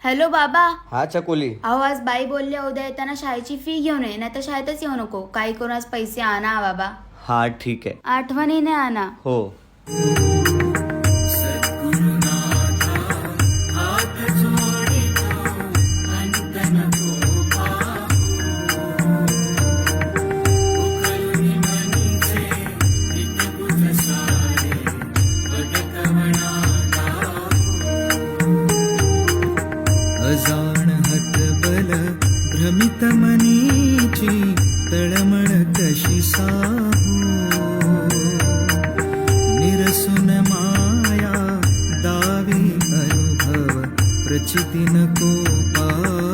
Hello बाबा. हा चकोली. अहो आज बाई बोलले उद्या येताना शाळेची फी घेऊन ये, नाही तर शाळेतच येऊ नको. काही करून आज पैसे आणा बाबा. हा ठीक आहे. आठवणीने आणा. हो. अजाण हतबल भ्रमित मनीची तळमळ कशी साहू निरसुन माया दावी अनुभव प्रचिती नको पाहू.